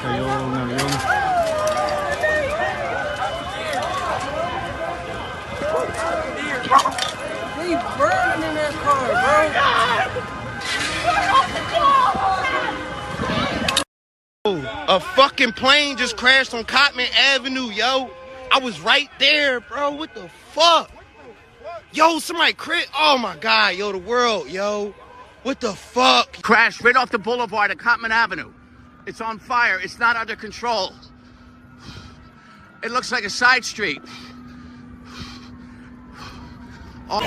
kayong ngayon. They burning in that car, bro. A fucking plane just crashed on Cotman Avenue, yo. I was right there, bro. What the fuck? Yo, somebody oh my God, yo, the world, yo. What the fuck? Crashed right off the boulevard at Cotman Avenue. It's on fire. It's not under control. It looks like a side street. Oh.